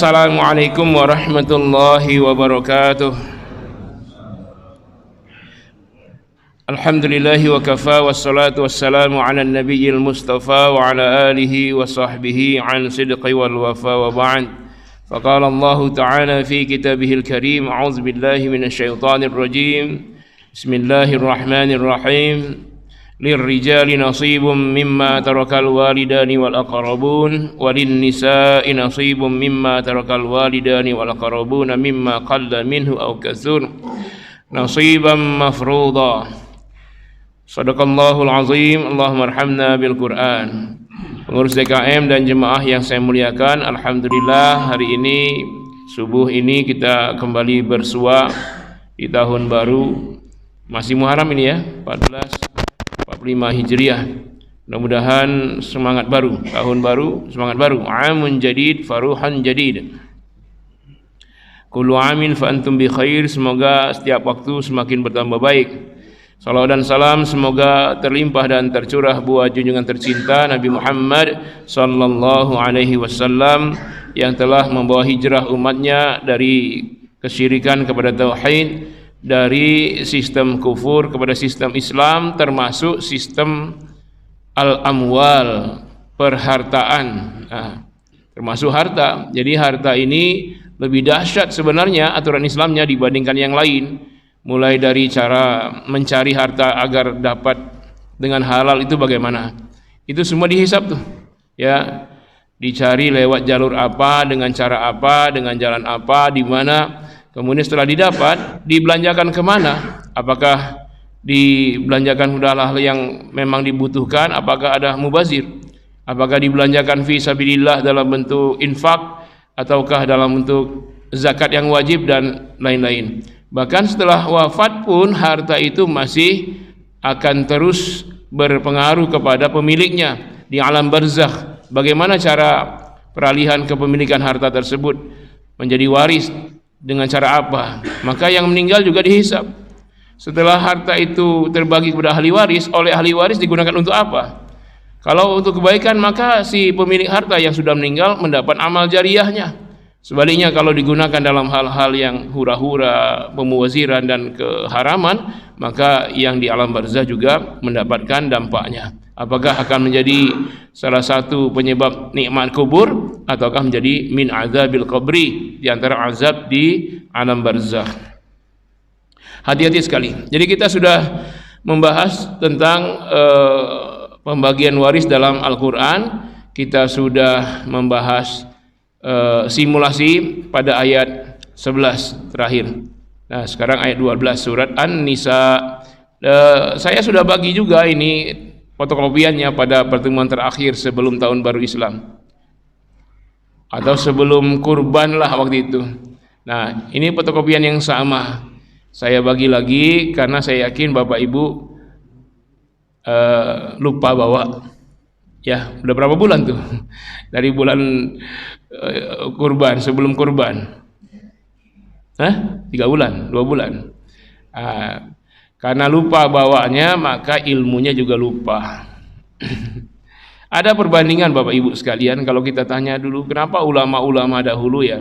Assalamualaikum warahmatullahi wabarakatuh. Alhamdulillahi wa kafa wassalatu wassalamu ala nabiyil mustafa wa ala alihi wa sahbihi an sidqi wal wafa wa ba'd. Faqala Allah ta'ala fi kitabihil karim, a'udzu billahi minasy syaithanir rajim. Bismillahirrahmanirrahim. Lirrijali nasibum mimma tarakal walidani wal aqrabun walin nisa'i nasibum mimma tarakal walidani wal aqrabun mimma qalla minhu aw katsur nasiban mafruḍa. Shadaqallahul azim. Allahumma arhamna bil Qur'an. Pengurus DKM dan jemaah yang saya muliakan, alhamdulillah hari ini subuh ini kita kembali bersua di tahun baru, masih Muharram ini ya, 1445 Hijriah. Mudah-mudahan semangat baru, tahun baru, semangat baru. Amun jadid, faruhan jadid. Kullu amin fa antum bi khair. Semoga setiap waktu semakin bertambah baik. Salawat dan salam semoga terlimpah dan tercurah buat junjungan tercinta Nabi Muhammad sallallahu alaihi wasallam yang telah membawa hijrah umatnya dari kesyirikan kepada tauhid, dari sistem kufur kepada sistem Islam, termasuk sistem al-amwal, perhartaan. Termasuk harta. Jadi harta ini lebih dahsyat sebenarnya aturan Islamnya dibandingkan yang lain. Mulai dari cara mencari harta agar dapat dengan halal itu bagaimana. Itu semua dihisab tuh. Ya, dicari lewat jalur apa, dengan cara apa, dengan jalan apa, di mana. Kemudian setelah didapat, dibelanjakan kemana? Apakah dibelanjakan hal-hal yang memang dibutuhkan? Apakah ada mubazir? Apakah dibelanjakan fi sabilillah dalam bentuk infak, ataukah dalam bentuk zakat yang wajib dan lain-lain? Bahkan setelah wafat pun harta itu masih akan terus berpengaruh kepada pemiliknya di alam barzakh. Bagaimana cara peralihan kepemilikan harta tersebut menjadi waris? Dengan cara apa? Maka yang meninggal juga dihisab. Setelah harta itu terbagi kepada ahli waris, oleh ahli waris digunakan untuk apa? Kalau untuk kebaikan, maka si pemilik harta yang sudah meninggal mendapat amal jariyahnya. Sebaliknya kalau digunakan dalam hal-hal yang hura-hura, pemuwaziran dan keharaman, maka yang di alam barzah juga mendapatkan dampaknya. Apakah akan menjadi salah satu penyebab nikmat kubur, ataukah menjadi min azabil qabri, di antara azab di alam barzakh. Hati-hati sekali. Jadi kita sudah membahas tentang pembagian waris dalam Al-Quran. Kita sudah membahas simulasi pada ayat 11 terakhir. Nah, sekarang ayat 12 surat An-Nisa. Saya sudah bagi juga ini fotokopiannya pada pertemuan terakhir sebelum tahun baru Islam, atau sebelum kurban lah waktu itu. Nah, ini fotokopian yang sama. Saya bagi lagi karena saya yakin Bapak Ibu lupa bawa. Ya, udah berapa bulan tuh? Dari bulan kurban, sebelum kurban. 3 bulan, 2 bulan. Karena lupa bawanya, maka ilmunya juga lupa. Ada perbandingan Bapak Ibu sekalian, kalau kita tanya dulu kenapa ulama-ulama dahulu ya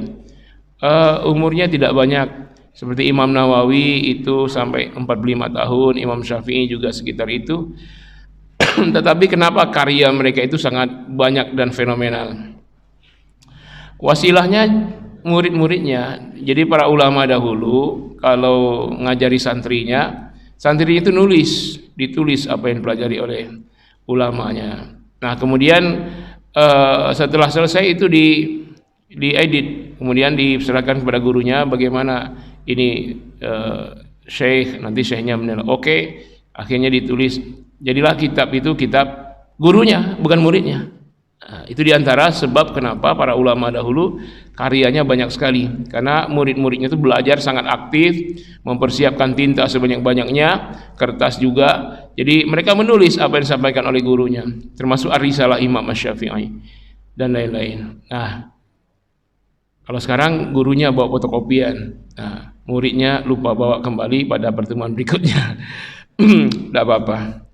umurnya tidak banyak. Seperti Imam Nawawi itu sampai 45 tahun, Imam Syafi'i juga sekitar itu. Tetapi kenapa karya mereka itu sangat banyak dan fenomenal? Wasilahnya murid-muridnya. Jadi para ulama dahulu kalau ngajari santrinya itu ditulis apa yang dipelajari oleh ulamanya. Nah, kemudian setelah selesai itu diedit, kemudian diserahkan kepada gurunya bagaimana ini syekh, nanti syekhnya menilai oke, akhirnya ditulis. Jadilah kitab itu kitab gurunya, bukan muridnya. Nah, itu diantara sebab kenapa para ulama dahulu karyanya banyak sekali, karena murid-muridnya itu belajar sangat aktif, mempersiapkan tinta sebanyak-banyaknya, kertas juga. Jadi mereka menulis apa yang disampaikan oleh gurunya, termasuk Ar-Risalah Imam Asy-Syafi'i dan lain-lain. Nah, kalau sekarang gurunya bawa fotokopian, nah, muridnya lupa bawa kembali pada pertemuan berikutnya. Tidak apa-apa.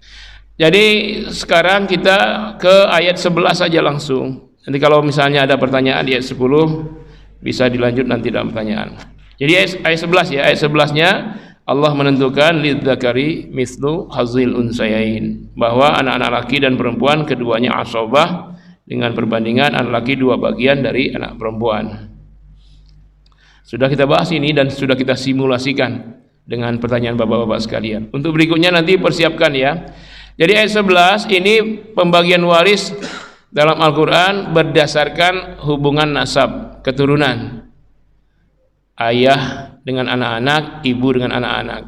Jadi sekarang kita ke ayat 11 saja langsung. Nanti kalau misalnya ada pertanyaan di ayat 10, bisa dilanjut nanti dalam pertanyaan. Jadi ayat 11 ya, ayat 11-nya Allah menentukan lidzakari mislu hazil unsayain, bahwa anak-anak laki dan perempuan keduanya asobah dengan perbandingan anak laki 2 bagian dari anak perempuan. Sudah kita bahas ini dan sudah kita simulasikan dengan pertanyaan bapak-bapak sekalian. Untuk berikutnya nanti persiapkan ya. Jadi ayat 11 ini pembagian waris dalam Al-Quran berdasarkan hubungan nasab, keturunan. Ayah dengan anak-anak, ibu dengan anak-anak,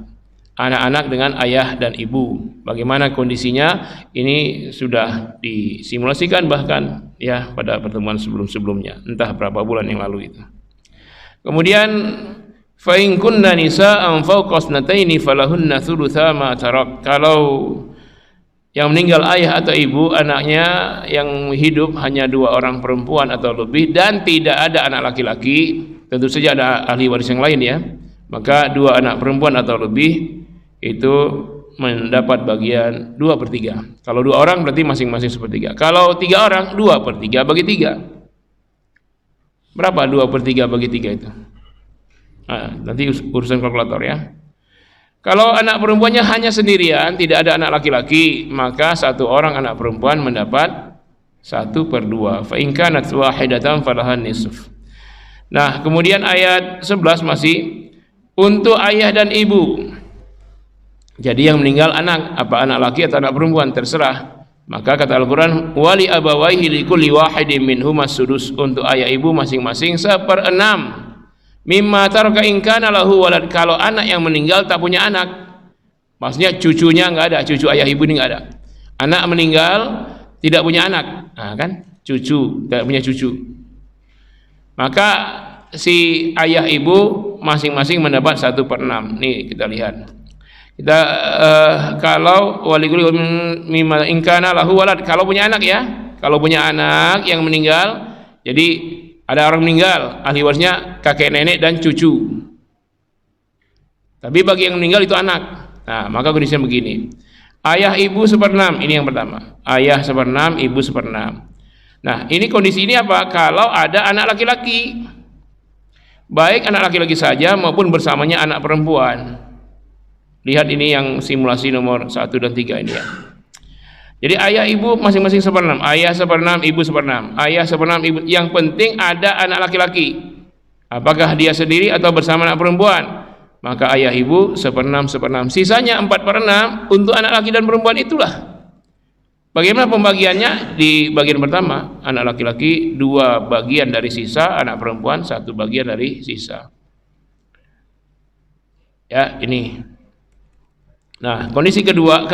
anak-anak dengan ayah dan ibu. Bagaimana kondisinya? Ini sudah disimulasikan bahkan ya pada pertemuan sebelum-sebelumnya, entah berapa bulan yang lalu itu. Kemudian fa in kunna nisa'an fawqa ithnataini falahunna thulutsa ma tarak. Kalau yang meninggal ayah atau ibu, anaknya yang hidup hanya 2 orang perempuan atau lebih dan tidak ada anak laki-laki, tentu saja ada ahli waris yang lain ya, maka 2 anak perempuan atau lebih itu mendapat bagian 2/3. Kalau 2 orang berarti masing-masing 1/3. Kalau 3 orang 2/3 bagi 3. Berapa 2/3 bagi 3 itu? Nah, nanti urusan kalkulator ya. Kalau anak perempuannya hanya sendirian, tidak ada anak laki-laki, maka 1 orang anak perempuan mendapat 1/2. Fa in kanat wahidatan falahan nisf. Nah, kemudian ayat 11 masih untuk ayah dan ibu. Jadi yang meninggal anak, apa anak laki atau anak perempuan terserah. Maka kata Al-Quran, wali abawaihi likulli wahidin minhum as-sudus, untuk ayah ibu masing-masing 1/6. Mimma taraka in kana lahu walad, kalau anak yang meninggal tak punya anak, maksudnya cucunya enggak ada, cucu ayah ibu ini enggak ada. Anak meninggal tidak punya anak, nah kan, cucu tidak punya cucu. Maka si ayah ibu masing-masing mendapat 1/6. Nih kita lihat. Kita kalau walikul mimma in kana lahu walad, kalau punya anak ya, kalau punya anak yang meninggal, jadi ada orang meninggal, ahli warisnya kakek nenek dan cucu. Tapi bagi yang meninggal itu anak. Nah, maka kondisinya begini. Ayah ibu 1/6, ini yang pertama. Ayah 1/6, ibu 1/6. Nah, ini kondisi ini apa? Kalau ada anak laki-laki. Baik anak laki-laki saja maupun bersamanya anak perempuan. Lihat ini yang simulasi nomor 1 dan 3 ini ya. Jadi ayah ibu masing-masing 1/6, ayah 1/6, ibu 1/6, ayah 1/6, ibu. Yang penting ada anak laki-laki. Apakah dia sendiri atau bersama anak perempuan? Maka ayah ibu 1/6, 1/6. Sisanya 4/6 untuk anak laki dan perempuan itulah. Bagaimana pembagiannya? Di bagian pertama, anak laki-laki 2 bagian dari sisa, anak perempuan 1 bagian dari sisa. Ya, ini. Nah, kondisi kedua,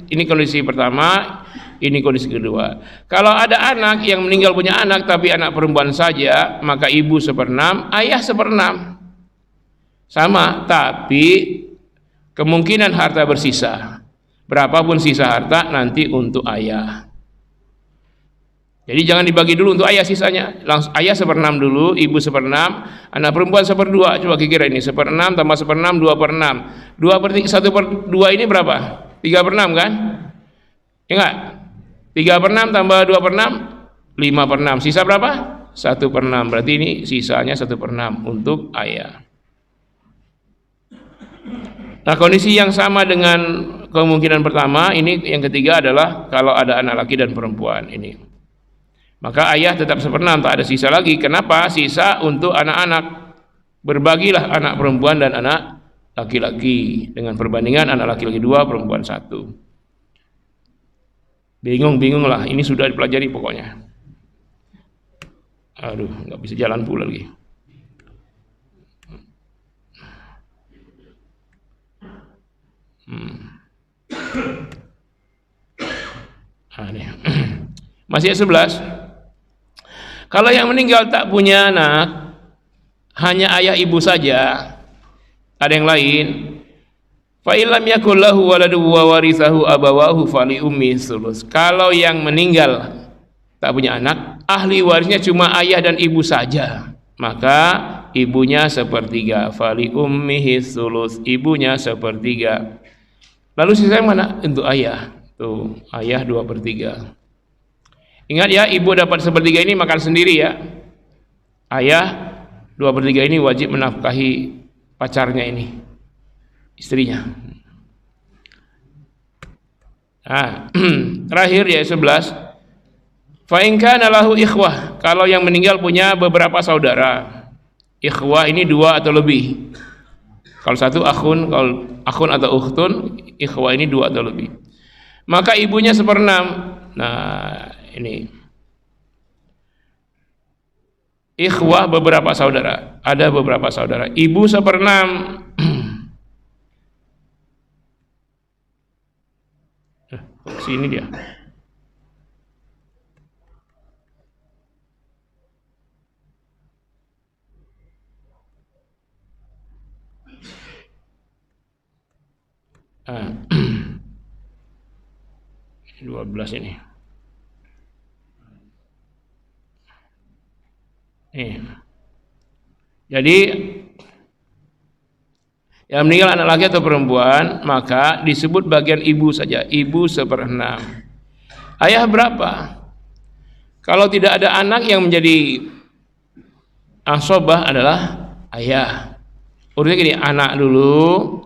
ini kondisi pertama, ini kondisi kedua. Kalau ada anak yang meninggal punya anak tapi anak perempuan saja, maka ibu 1/6, ayah 1/6. Sama, tapi kemungkinan harta bersisa. Berapapun sisa harta nanti untuk ayah. Jadi jangan dibagi dulu untuk ayah sisanya. Langsung ayah 1/6 dulu, ibu 1/6, anak perempuan 1/2. Coba kira ini 1/6 tambah 1/6 2/6. 1/2 ini berapa? 3/6 kan? Ya enggak? 3/6 tambah 2/6 5/6. Sisa berapa? 1/6. Berarti ini sisanya 1/6 untuk ayah. Nah, kondisi yang sama dengan kemungkinan pertama, ini yang ketiga adalah kalau ada anak laki dan perempuan ini. Maka ayah tetap 1/6, tak ada sisa lagi. Kenapa? Sisa untuk anak-anak. Berbagilah anak perempuan dan anak laki-laki dengan perbandingan anak laki-laki 2, perempuan 1. Bingung lah, ini sudah dipelajari pokoknya. Aduh, nggak bisa jalan pula lagi. Masih ayat 11. Kalau yang meninggal tak punya anak, hanya ayah ibu saja, ada yang lain, fa illam yakul lahu waladun wa warithahu abawahu fali ummi sulus. Kalau yang meninggal tak punya anak, ahli warisnya cuma ayah dan ibu saja, maka ibunya 1/3, fali ummihi sulus, ibunya 1/3. Lalu sisanya mana? Untuk ayah. Tuh, ayah 2/3. Ingat ya, ibu dapat 1/3 ini makan sendiri ya. Ayah 2/3 ini wajib menafkahi pacarnya ini, istrinya. Nah, terakhir ya 11. Fa in kana lahu ikhwah, kalau yang meninggal punya beberapa saudara. Ikhwah ini 2 atau lebih. Kalau satu akhun, kalau akhun atau ukhtun, ikhwah ini 2 atau lebih. Maka ibunya 1/6. Nah, ini ikhwah beberapa saudara, ada beberapa saudara. Ibu 1/6. Sini dia. Ah. 12 ini. Jadi yang meninggal anak laki atau perempuan, maka disebut bagian ibu saja, ibu 1/6. Ayah berapa? Kalau tidak ada anak, yang menjadi asobah adalah ayah. Urutnya gini, anak dulu.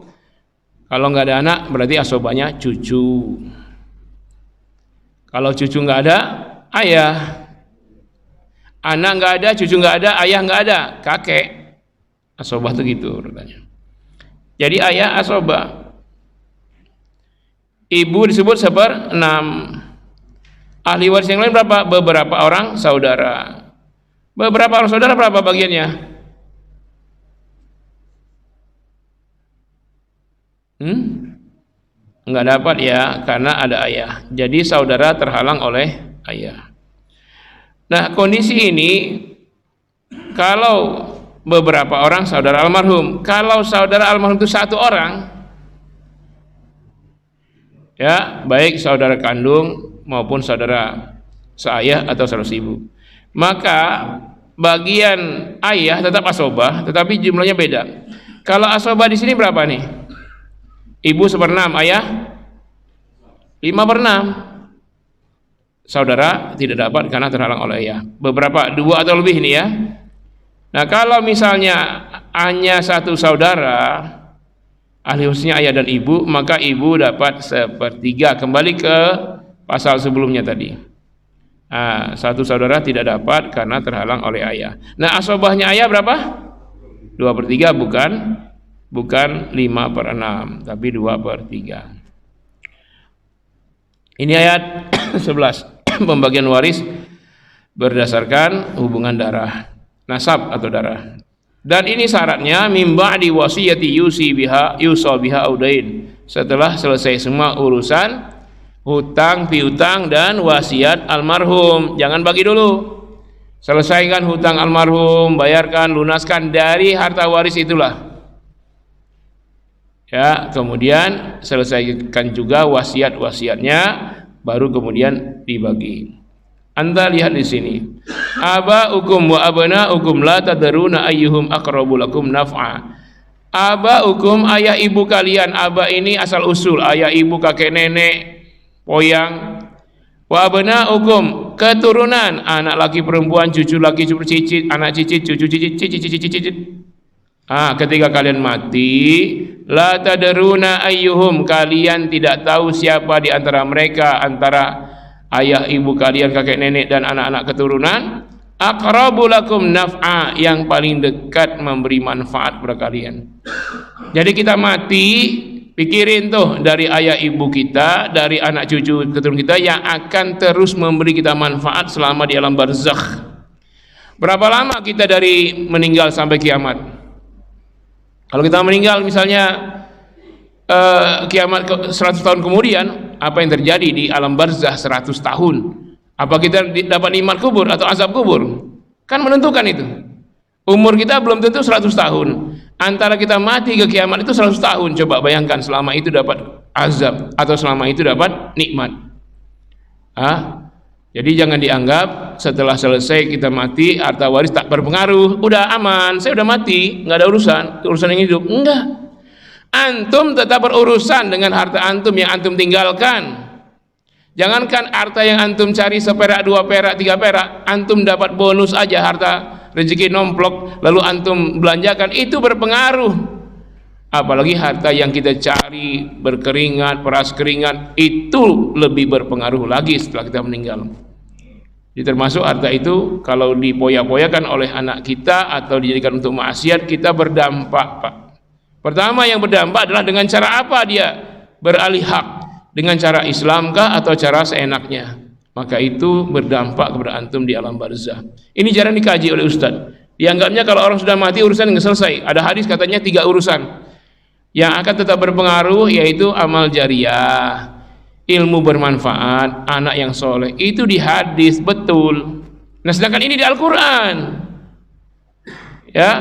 Kalau nggak ada anak, berarti asobahnya cucu. Kalau cucu nggak ada, ayah. Anak nggak ada, cucu nggak ada, ayah nggak ada, kakek. Asobah itu gitu urutannya. Jadi ayah asobah. Ibu disebut 1/6. Ahli waris yang lain berapa? Beberapa orang saudara. Beberapa orang saudara berapa bagiannya? Enggak dapat ya, karena ada ayah. Jadi saudara terhalang oleh ayah. Nah, kondisi ini kalau beberapa orang saudara almarhum, kalau saudara almarhum itu 1 orang, ya, baik saudara kandung maupun saudara seayah atau saudara seibu, maka bagian ayah tetap asobah, tetapi jumlahnya beda. Kalau asobah di sini berapa nih? Ibu 1/6, ayah 5/6. Saudara tidak dapat karena terhalang oleh ayah. Beberapa 2 atau lebih ini ya. Nah, kalau misalnya hanya 1 saudara, ahli warisnya ayah dan ibu, maka ibu dapat 1/3. Kembali ke pasal sebelumnya tadi. Nah, 1 saudara tidak dapat karena terhalang oleh ayah. Nah, asobahnya ayah berapa? 2/3, bukan 5/6, tapi 2/3. Ini ayat 11. Pembagian waris berdasarkan hubungan darah, nasab atau darah. Dan ini syaratnya mim ba'di wasiyati yusa biha audain. Setelah selesai semua urusan hutang piutang dan wasiat almarhum. Jangan bagi dulu. Selesaikan hutang almarhum, bayarkan, lunaskan dari harta waris itulah. Ya, kemudian selesaikan juga wasiat-wasiatnya, baru kemudian dibagi. Anda lihat di sini. Aba'ukum wa abna'ukum la tadruna ayyuhum aqrabu lakum naf'a. Aba'ukum, ayah ibu kalian. Aba ini asal usul, ayah ibu, kakek nenek, poyang. Wa abna'ukum, keturunan, anak laki perempuan, cucu laki, cucu cicit, anak cicit, cucu cicit, cicit. Ketika kalian mati, la tadruna ayyuhum, kalian tidak tahu siapa di antara mereka, antara ayah ibu kalian, kakek nenek dan anak-anak keturunan, aqrabu lakum naf'a, yang paling dekat memberi manfaat kepada kalian. Jadi kita mati, pikirin tuh, dari ayah ibu kita, dari anak cucu keturunan kita yang akan terus memberi kita manfaat selama di alam barzakh. Berapa lama kita dari meninggal sampai kiamat? Kalau kita meninggal misalnya kiamat 100 tahun kemudian, apa yang terjadi di alam barzakh 100 tahun? Apa kita dapat nikmat kubur atau azab kubur? Kan menentukan itu. Umur kita belum tentu 100 tahun. Antara kita mati ke kiamat itu 100 tahun. Coba bayangkan selama itu dapat azab atau selama itu dapat nikmat. Jadi jangan dianggap setelah selesai kita mati harta waris tak berpengaruh, udah aman, saya udah mati, nggak ada urusan yang hidup. Enggak, antum tetap berurusan dengan harta antum yang antum tinggalkan. Jangankan harta yang antum cari 1 perak, 2 perak, 3 perak, antum dapat bonus aja harta rezeki nomplok lalu antum belanjakan, itu berpengaruh. Apalagi harta yang kita cari berkeringat, peras keringat, itu lebih berpengaruh lagi setelah kita meninggal. Jadi termasuk harta itu kalau dipoya-poyakan oleh anak kita atau dijadikan untuk maksiat, kita berdampak, Pak. Pertama yang berdampak adalah dengan cara apa dia beralih hak, dengan cara Islamkah atau cara seenaknya, maka itu berdampak kepada antum di alam barzah. Ini jarang dikaji oleh Ustaz. Dianggapnya kalau orang sudah mati urusan nggak selesai. Ada hadis katanya 3 urusan yang akan tetap berpengaruh, yaitu amal jariah, ilmu bermanfaat, anak yang soleh. Itu di hadis, betul. Nah sedangkan ini di Al-Quran, ya,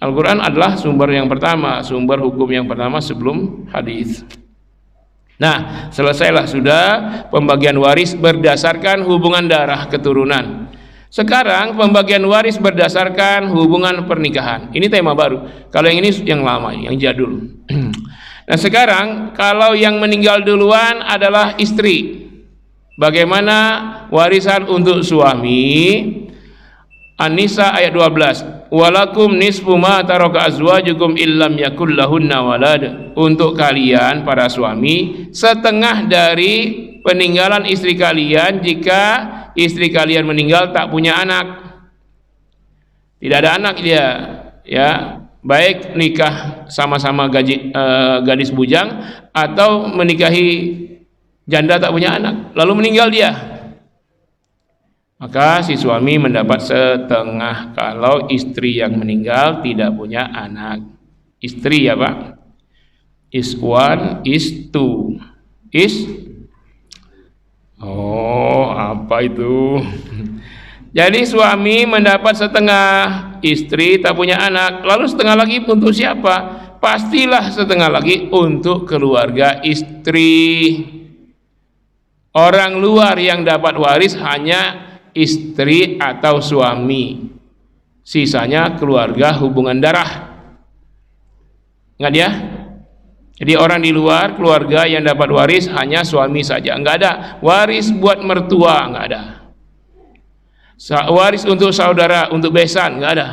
Al-Quran adalah sumber yang pertama, sumber hukum yang pertama sebelum hadis. Nah selesailah sudah pembagian waris berdasarkan hubungan darah keturunan. Sekarang pembagian waris berdasarkan hubungan pernikahan. Ini tema baru. Kalau yang ini yang lama, yang jadul. Nah sekarang kalau yang meninggal duluan adalah istri, bagaimana warisan untuk suami? An-Nisa ayat 12. Walakum nisfu ma taraka azwajukum illam yakul lahunna walad. Untuk kalian para suami, setengah dari peninggalan istri kalian jika istri kalian meninggal tak punya anak. Tidak ada anak dia, ya. Baik nikah sama-sama gadis bujang atau menikahi janda tak punya anak lalu meninggal dia, maka si suami mendapat setengah kalau istri yang meninggal tidak punya anak. Istri ya Pak, is one, is two, is apa itu? Jadi suami mendapat setengah, istri tak punya anak, lalu setengah lagi untuk siapa? Pastilah setengah lagi untuk keluarga istri. Orang luar yang dapat waris hanya istri atau suami, sisanya keluarga hubungan darah. Ingat ya? Jadi orang di luar keluarga yang dapat waris hanya suami saja, enggak ada waris buat mertua, enggak ada. Waris untuk saudara, untuk besan, enggak ada.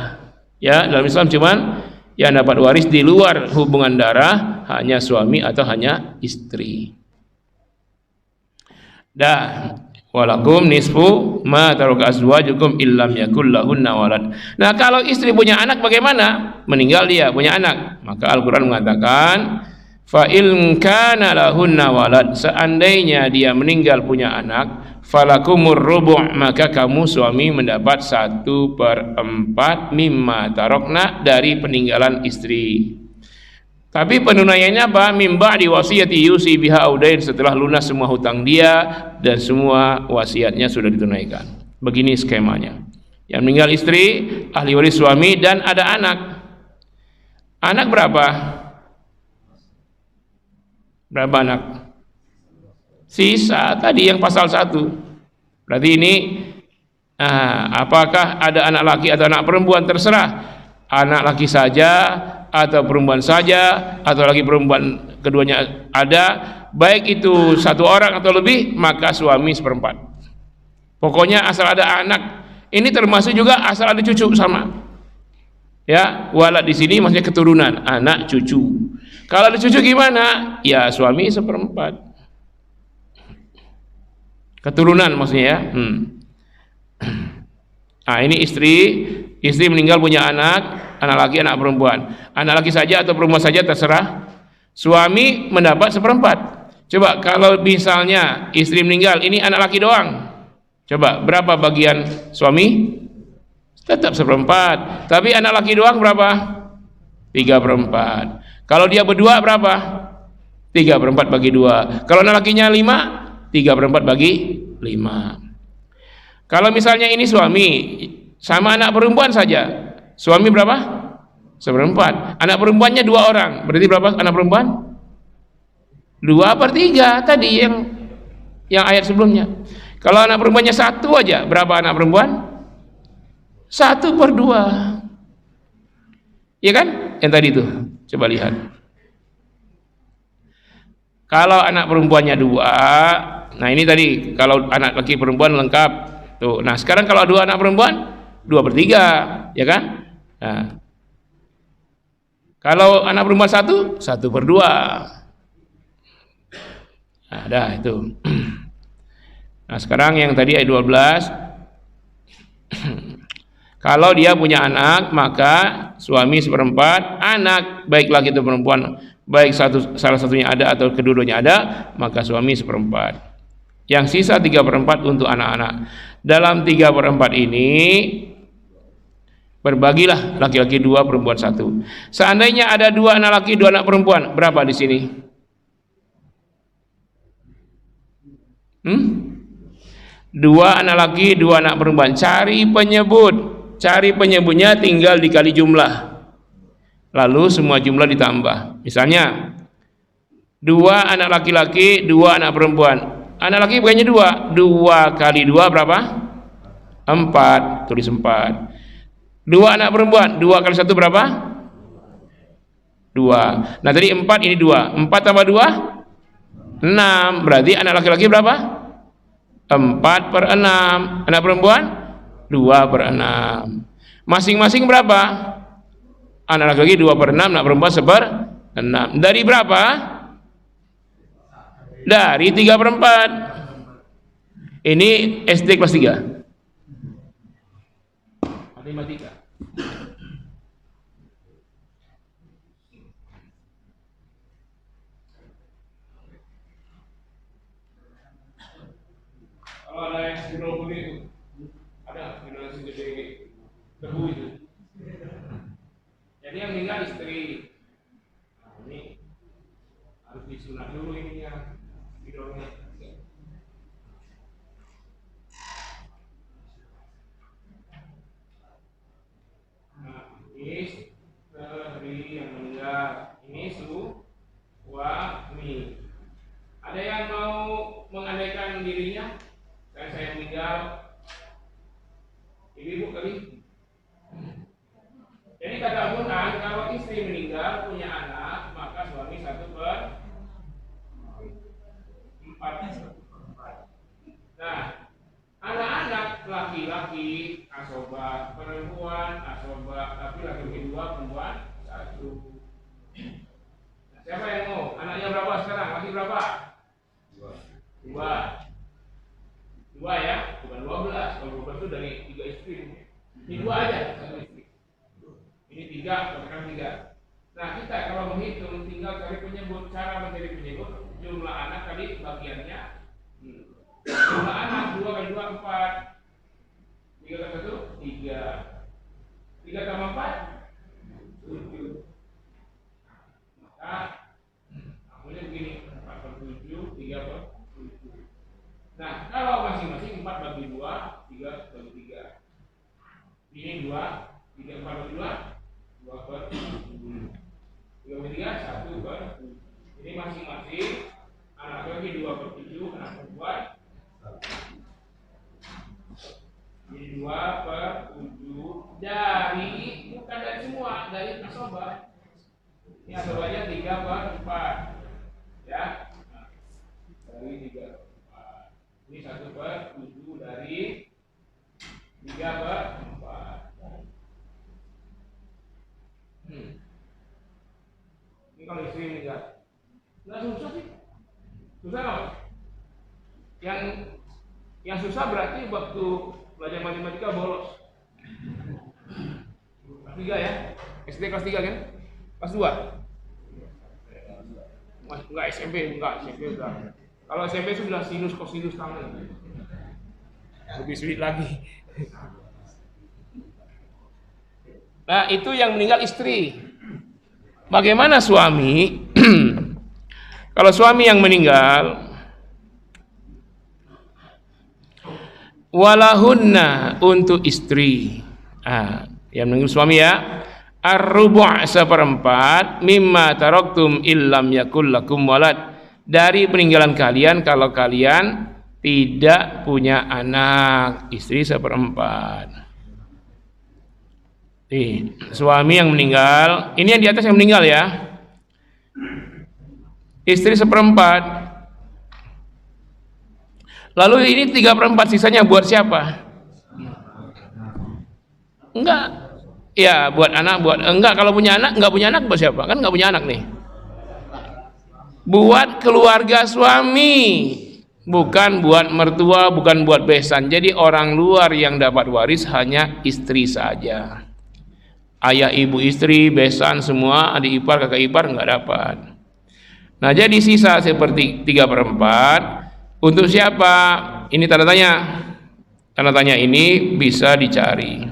Ya, dalam Islam cuman yang dapat waris di luar hubungan darah hanya suami atau hanya istri. Dah, walakum nisfu ma taraka azwajukum illam yakul lahunna walad. Nah, kalau istri punya anak bagaimana? Meninggal dia punya anak, maka Al-Qur'an mengatakan fa in kana lahunna walad, seandainya dia meninggal punya anak, falakumur rubu', maka kamu suami mendapat 1/4 mimma tarokna, dari peninggalan istri. Tapi penunaiannya apa? Mimba di wasiyati yusi biha audain, setelah lunas semua hutang dia dan semua wasiatnya sudah ditunaikan. Begini skemanya. Yang meninggal istri, ahli waris suami, dan ada anak. Anak berapa? Berapa anak? Sisa tadi yang pasal 1. Berarti ini apakah ada anak laki atau anak perempuan? Terserah. Anak laki saja atau perempuan saja, atau lagi perempuan keduanya ada, baik itu 1 orang atau lebih, maka suami 1/4. Pokoknya asal ada anak. Ini termasuk juga asal ada cucu sama. Ya, walad di sini maksudnya keturunan, anak cucu. Kalau ada cucu gimana? Ya suami 1/4. Keturunan maksudnya ya. Nah ini istri meninggal punya anak laki, anak perempuan. Anak laki saja atau perempuan saja terserah. Suami mendapat 1/4. Coba kalau misalnya istri meninggal, ini anak laki doang. Coba berapa bagian suami? Tetap 1/4. Tapi anak laki doang berapa? 3/4. Kalau dia berdua berapa? 3/4 bagi 2. Kalau anak lakinya 5, 3/4 bagi 5. Kalau misalnya ini suami sama anak perempuan saja, suami berapa? 1/4. Anak perempuannya 2 orang, berarti berapa anak perempuan? 2/3 tadi yang ayat sebelumnya. Kalau anak perempuannya 1 aja, berapa anak perempuan? 1/2. Iya kan? Yang tadi itu. Coba lihat. Kalau anak perempuannya 2, nah ini tadi kalau anak laki perempuan lengkap. Tuh. Nah, sekarang kalau 2 anak perempuan 2/3, ya kan? Nah, kalau anak perempuan 1/2. Nah, dah itu. Nah, sekarang yang tadi ayat 12. Kalau dia punya anak, maka suami 1/4, anak baik laki atau perempuan, baik salah satunya ada atau kedua-duanya ada, maka suami 1/4. Yang sisa 3/4 untuk anak-anak. Dalam 3/4 ini berbagilah laki-laki 2, perempuan 1. Seandainya ada 2 anak laki, 2 anak perempuan, berapa di sini? 2 anak laki, 2 anak perempuan. Cari penyebutnya tinggal dikali jumlah, lalu semua jumlah ditambah. Misalnya 2 anak laki-laki, 2 anak perempuan. Anak laki bukannya 2 kali 2 berapa? 4, tulis 4. 2 anak perempuan, 2 kali 1 berapa? 2. Nah tadi 4, ini 2. 4 tambah 2 6. Berarti anak laki-laki berapa? 4/6. Anak perempuan 2/6. Masing-masing berapa? Anak laki-laki 2/6, anak perempuan 1/6. Dari berapa? Dari 3/4. Ini SD kelas 3. Matematika. Kalau ada yang sebelum itu, ada generasi gede tebu itu. Jadi yang meninggal istri. Nah, ini harus disunat dulu ini ya, videonya. Nah, ini istri yang meninggal. Ini suami. Ada yang mau mengandaikan dirinya? Saya meninggal, ibu kali. Jadi kata Al-Quran, kalau istri meninggal punya anak, maka suami 1/4. Nah, anak-anak laki-laki asobah, perempuan asobah, tapi laki-laki 2, perempuan 1. Nah, siapa yang mau? Anaknya berapa sekarang? Laki berapa? 2 ya, bukan 12. Kalau 12 itu dari 3 istri. Ini 2 aja, 1 istri. Ini 3, katakan 3. Nah, kita kalau menghitung tinggal cari penyebut. Cara mencari penyebut, jumlah anak kali bagiannya. Jumlah anak 2 kali 2 4. 3 kali 1 3. 3 tambah 4 7. Maka akhirnya begini, 4/7, 3/7. Nah, kalau masing-masing 4 bagi 2, 3 bagi 3. Ini 2, 3 4 bagi 2, 2/7. 3 bagi 3, 1/7. Ini masing-masing anak laki 2/7, anak perempuan. Ini 2/7 dari, bukan dari semua, dari asobah. Ini asobahnya 3/4. Ya. Dari 3. Ini 1/7 dari 3/4. Ini kalau istri meninggal, nggak susah sih. Susah nggak? Yang susah berarti waktu belajar matematika bolos. Kelas 3 ya? SD kelas 3 kan? Kelas 2? Enggak, SMP enggak. Kalau SMP sudah sinus kosinus tangan, lebih sulit lagi. Nah, itu yang meninggal istri. Bagaimana suami? Kalau suami yang meninggal, walahunna untuk istri. Yang meninggal suami ya, ar-rubu' 1/4 mimma taraktum illam yakul lakum walad. Dari peninggalan kalian kalau kalian tidak punya anak, istri 1/4. Suami yang meninggal, ini yang di atas yang meninggal ya, istri 1/4. Lalu ini 3/4 sisanya buat siapa? Enggak. Ya, buat anak, buat enggak, kalau punya anak, enggak punya anak buat siapa? Kan enggak punya anak nih. Buat keluarga suami, bukan buat mertua, bukan buat besan. Jadi orang luar yang dapat waris hanya istri saja. Ayah, ibu, istri, besan semua, adik ipar, kakak ipar enggak dapat. Nah, jadi sisa seperti 3/4 untuk siapa? Ini tanda tanya. Tanda tanya ini bisa dicari.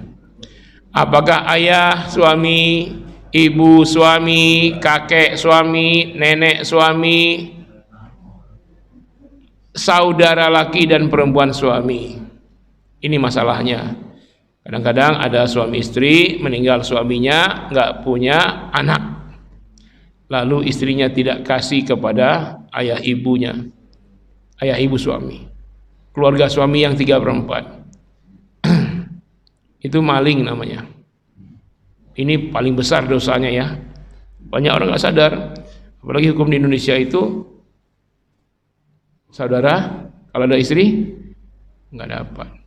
Apakah ayah suami, ibu suami, kakek suami, nenek suami, saudara laki dan perempuan suami? Ini masalahnya. Kadang-kadang ada suami istri meninggal suaminya nggak punya anak, lalu istrinya tidak kasih kepada ayah ibunya, ayah ibu suami, keluarga suami yang 3/4. Itu maling namanya. Ini paling besar dosanya ya. Banyak orang nggak sadar. Apalagi hukum di Indonesia itu, saudara kalau ada istri nggak dapat.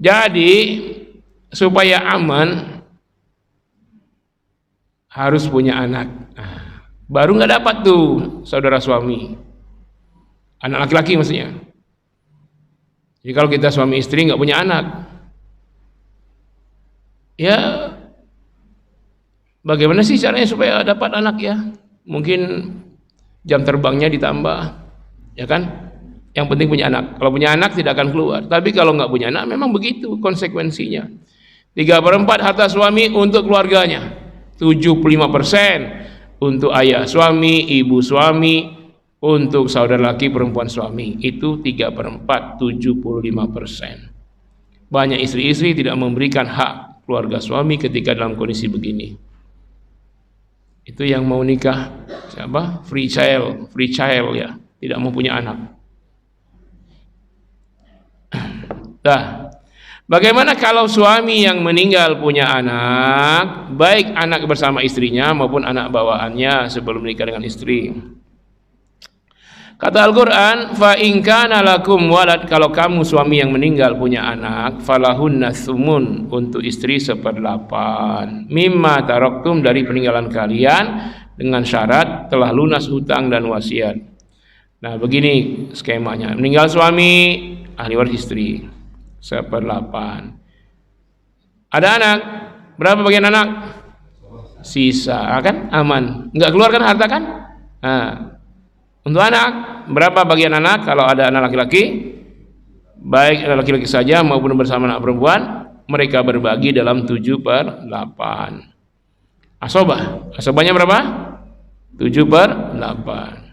Jadi supaya aman harus punya anak. Nah, baru nggak dapat tuh saudara suami. Anak laki-laki maksudnya. Jadi kalau kita suami istri nggak punya anak, ya bagaimana sih caranya supaya dapat anak ya? Mungkin jam terbangnya ditambah, ya kan? Yang penting punya anak. Kalau punya anak tidak akan keluar. Tapi kalau nggak punya anak, memang begitu konsekuensinya. 3/4 harta suami untuk keluarganya, 75% untuk ayah suami, ibu suami, untuk saudara laki, perempuan suami. Itu 3/4, 75%. Banyak istri-istri tidak memberikan hak keluarga suami ketika dalam kondisi begini. Itu yang mau nikah siapa? Free child ya, tidak mau punya anak. Nah, bagaimana kalau suami yang meninggal punya anak, baik anak bersama istrinya maupun anak bawaannya sebelum menikah dengan istri? Kata Al-Quran, fa in kana lakum walad, kalau kamu suami yang meninggal punya anak, falahunna thumun, untuk istri 1/8 mimma taraktum, dari peninggalan kalian, dengan syarat telah lunas hutang dan wasiat. Nah, begini skemanya. Meninggal suami, ahli waris istri 1/8. Ada anak, berapa bagian anak? Sisa, kan aman, nggak keluar kan harta kan? Nah, untuk anak, berapa bagian anak? Kalau ada anak laki-laki, baik anak laki-laki saja maupun bersama anak perempuan, mereka berbagi dalam 7/8. Asobahnya berapa? 7/8.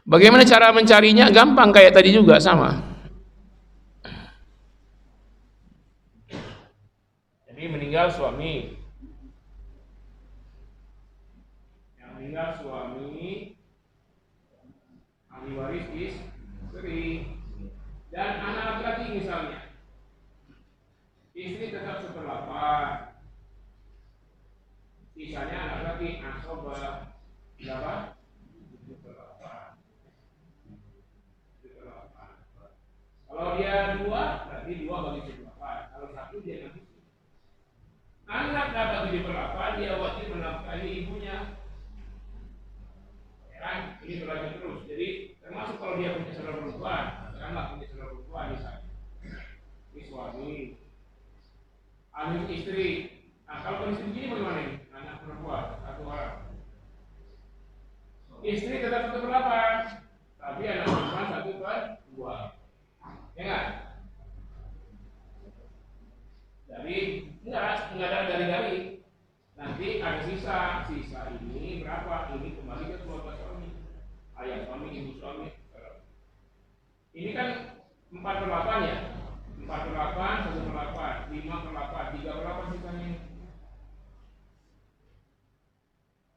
Bagaimana cara mencarinya? Gampang, kayak tadi juga, sama. Jadi meninggal suami, yang meninggal suami, ahli waris istri, dan anak laki-laki misalnya, istri tetap 1/8, sisanya anak laki asobah berapa? 7/8. Kalau dia 2, berarti 2 bagi 7/8. Kalau 1 dia nanti. Anak dapat 7/8, dia wajib menafkahi ibunya. Kan ini berlanjut terus. Jadi termasuk kalau dia punya saudara perempuan, katakanlah punya saudara perempuan misalnya, ini suami, ahli istri. Nah, kalau kondisi begini bagaimana ini? Anak perempuan 1 orang, istri tetap 1/8, tapi anak perempuan 1/2, ya nggak? Jadi nggak ada dari. Nanti ada sisa ini berapa? Ini kembali ke keluarga suami, ayah suami, ibu suami. Ini kan 4/8 ya, 4/8, 1/8, 5/8, 3/8 sisanya.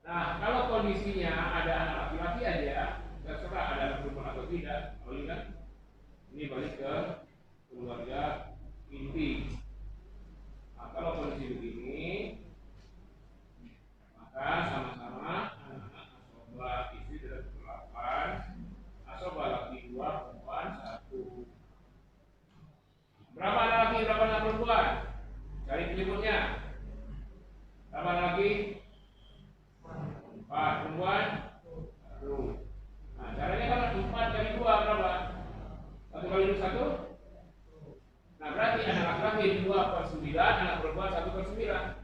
Nah, kalau kondisinya ada anak laki-laki aja, terserah ada anak perempuan atau tidak. Kalau ini kan, ini balik ke keluarga inti. Nah, kalau kondisi begini, maka sama-sama anak-anak asobah istri tidak 1/8, asobah laki 2, perempuan 1. Berapa anak laki, berapa anak perempuan? laki-laki 4, perempuan 1. Nah, caranya kan 4 kali 2 berapa? 1 kali 1? Nah, berarti anak laki-laki 2/9, anak perempuan 1/9.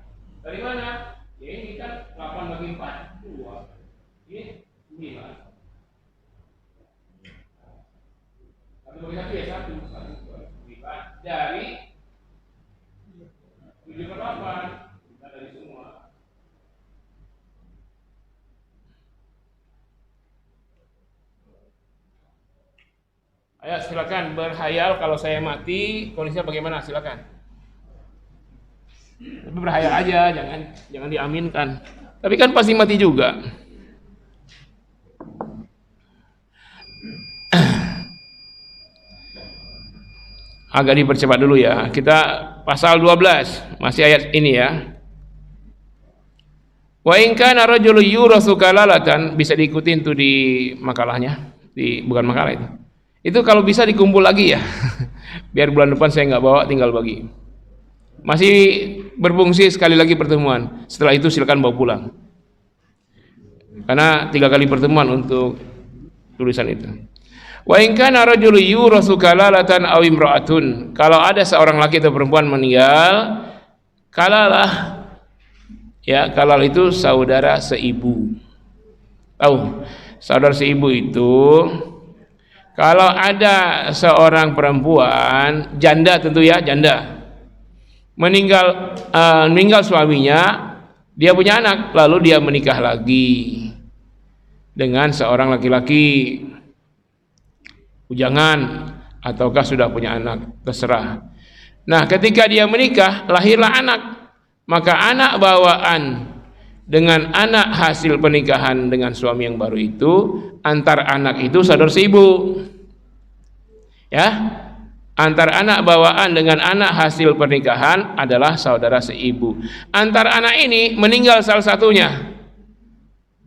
Dari mana? Ya ini kan 8 bagi 4, 2. Ini 9. 1 bagi 1 ya 1. 1/9 dari 7/8. Kita dari semua. Ayo silakan berhayal kalau saya mati, kondisinya bagaimana? Silakan. Tapi berhayal aja, jangan diaminkan. Tapi kan pasti mati juga. Agak dipercepat dulu ya. Kita pasal 12, masih ayat ini ya. Wa in kana rajulun yurasu kalalatan, bisa diikutin tuh di makalahnya, bukan makalah itu. Itu kalau bisa dikumpul lagi ya. Biar bulan depan saya nggak bawa, tinggal bagi. Masih berfungsi sekali lagi pertemuan. Setelah itu silakan bawa pulang. Karena 3 kali pertemuan untuk tulisan itu. Wa in kana rajulun yurasu kalalatan aw imra'atun. Kalau ada seorang laki atau perempuan meninggal, kalalah. Ya, kalal itu saudara seibu. Tahu? Saudara seibu itu kalau ada seorang perempuan janda, tentu ya janda, meninggal suaminya, dia punya anak, lalu dia menikah lagi dengan seorang laki-laki, bujangan ataukah sudah punya anak, terserah. Nah, ketika dia menikah, lahirlah anak, maka anak bawaan dengan anak hasil pernikahan dengan suami yang baru itu, antar anak itu saudara seibu. Ya, antar anak bawaan dengan anak hasil pernikahan adalah saudara seibu. Antar anak ini meninggal salah satunya,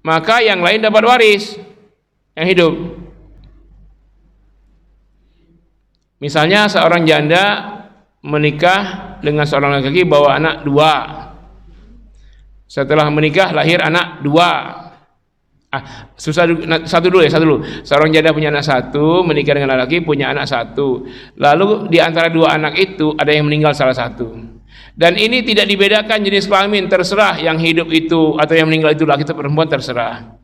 maka yang lain dapat waris yang hidup. Misalnya seorang janda menikah dengan seorang laki-laki bawa anak 2. Setelah menikah lahir anak 2. Satu dulu. Seorang janda punya anak 1, menikah dengan laki, punya anak 1. Lalu di antara 2 anak itu ada yang meninggal salah satu. Dan ini tidak dibedakan jenis kelamin, terserah yang hidup itu atau yang meninggal itu laki atau perempuan, terserah.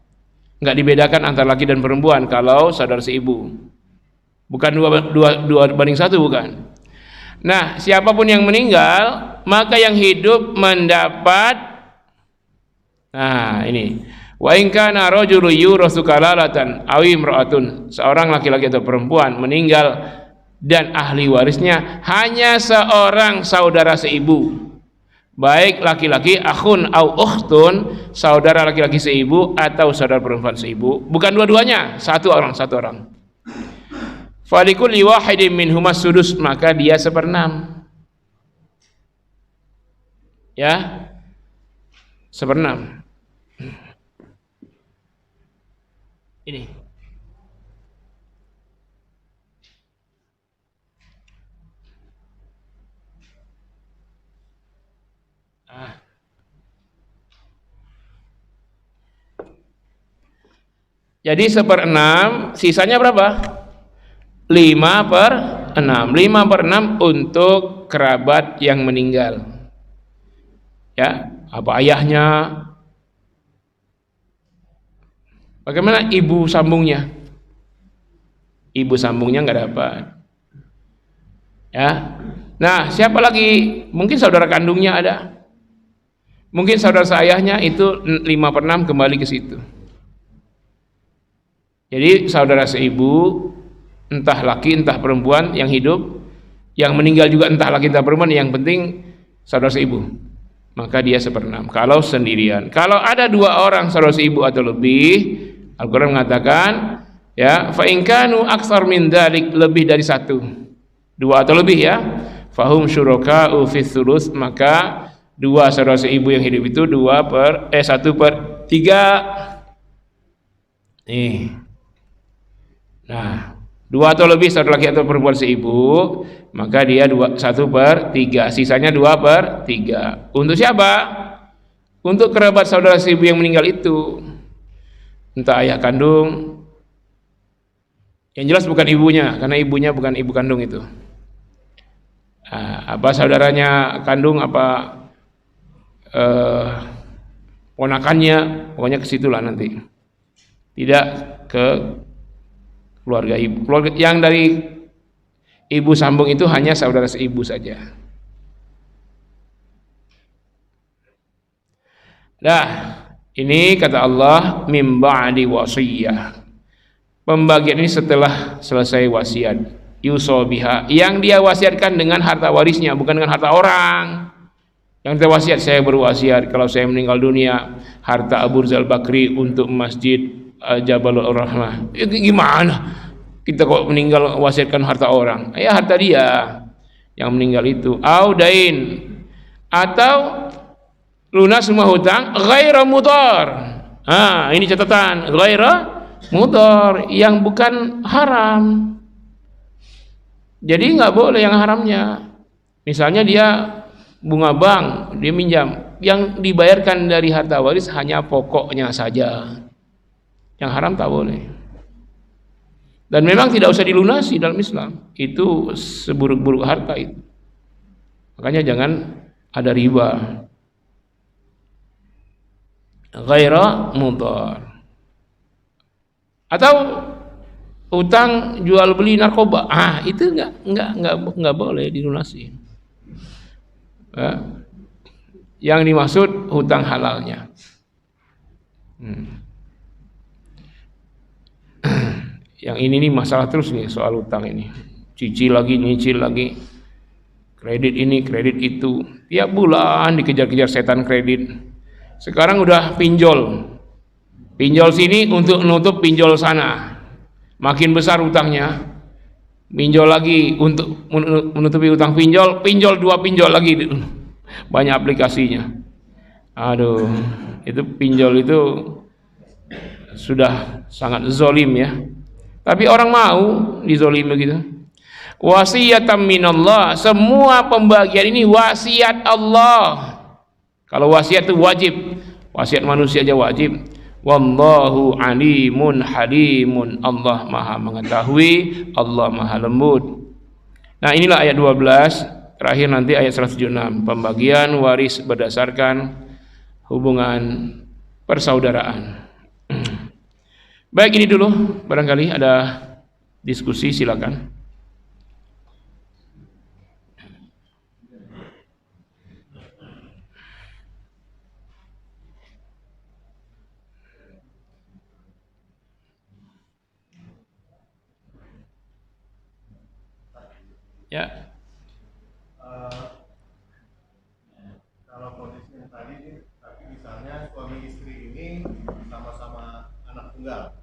Enggak dibedakan antara laki dan perempuan kalau saudara seibu. Bukan 2:1, bukan. Nah, siapapun yang meninggal, maka yang hidup mendapat, nah ini, wa in kana rajulun yurasu kalalatan aw imra'atun, seorang laki-laki atau perempuan meninggal dan ahli warisnya hanya seorang saudara seibu, baik laki-laki akhun au ukhtun, saudara laki-laki seibu atau saudara perempuan seibu, bukan dua-duanya, satu orang. Falikulli wahidin minhuma sudus, maka dia 1/6. Ya, 1/6. Ini. Jadi 1/6, sisanya berapa? 5/6. 5/6 untuk kerabat yang meninggal. Ya, apa ayahnya? Bagaimana ibu sambungnya? Ibu sambungnya nggak dapat. Ya. Nah, siapa lagi? Mungkin saudara kandungnya ada. Mungkin saudara seayahnya, itu 5/6 kembali ke situ. Jadi saudara seibu, entah laki entah perempuan yang hidup, yang meninggal juga entah laki entah perempuan, yang penting saudara seibu, maka dia 1/6 kalau sendirian. Kalau ada 2 orang saudara seibu atau lebih, Al-Quran mengatakan ya, fa in kanu aktsar min dzalik, lebih dari 1, 2 atau lebih ya, fahum syuraka'u fi thuluts, maka 2 saudara seibu yang hidup itu 1/3. Nah, 2 atau lebih saudara laki atau perempuan seibu, maka dia 1/3, sisanya 2/3. Untuk siapa? Untuk kerabat saudara seibu yang meninggal itu, entah ayah kandung, yang jelas bukan ibunya, karena ibunya bukan ibu kandung itu. Apa saudaranya kandung, apa ponakannya, pokoknya ke situlah nanti. Tidak ke keluarga ibu. Keluarga yang dari ibu sambung itu hanya saudara seibu saja. Nah, ini kata Allah mim ba'di wasiyah. Pembagian ini setelah selesai wasiat. Yusobiha, yang dia wasiatkan dengan harta warisnya, bukan dengan harta orang. Yang dia wasiat, saya berwasiat kalau saya meninggal dunia, harta Abu Rizal Bakri untuk masjid Jabalur Rahmah. Gimana? Kita kok meninggal wasiatkan harta orang? Ya harta dia yang meninggal itu. Audain, atau lunas semua hutang ghaira mudhar. Ini catatan, ghaira mudhar, yang bukan haram. Jadi nggak boleh yang haramnya. Misalnya dia bunga bank, dia minjam, yang dibayarkan dari harta waris hanya pokoknya saja. Yang haram tak boleh. Dan memang tidak usah dilunasi dalam Islam. Itu seburuk-buruk harta itu. Makanya jangan ada riba. Ghaira mudhar. Atau utang jual beli narkoba. Itu enggak boleh dilunasi. Yang dimaksud hutang halalnya. Yang ini nih masalah terus nih soal utang ini. Cicil lagi, nyicil lagi. Kredit ini, kredit itu. Tiap bulan dikejar-kejar setan kredit. Sekarang udah pinjol. Pinjol sini untuk menutup pinjol sana. Makin besar utangnya. Pinjol lagi untuk menutupi utang pinjol, pinjol 2 pinjol lagi. Banyak aplikasinya. Aduh, itu pinjol itu sudah sangat zolim ya. Tapi orang mau dizolimi begitu. Wasiatan minallah, semua pembagian ini wasiat Allah. Kalau wasiat itu wajib, wasiat manusia aja wajib. Wallahu alimun halimun, Allah maha mengetahui, Allah maha lembut. Nah inilah ayat 12, terakhir nanti ayat 176, pembagian waris berdasarkan hubungan persaudaraan. Baik, ini dulu, barangkali ada diskusi, silakan. Ya. Kalau kondisinya tadi, tapi misalnya suami istri ini sama-sama anak tunggal,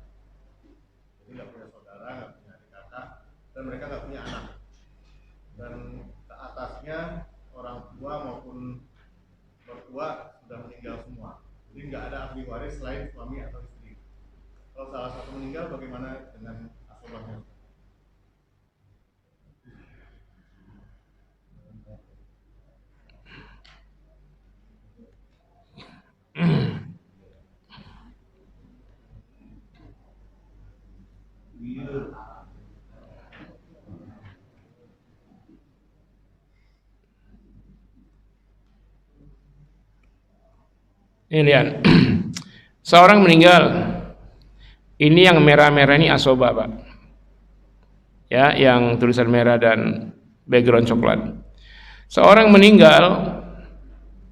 jadi nggak punya saudara, nggak punya adik kakak, dan mereka nggak punya anak, dan ke atasnya orang tua maupun mertua sudah meninggal semua, jadi nggak ada ahli waris selain suami atau istri. Kalau salah satu meninggal, bagaimana dengan asobahnya? Ini lihat, seorang meninggal, ini yang merah-merah ini asoba Pak, ya, yang tulisan merah dan background coklat. Seorang meninggal,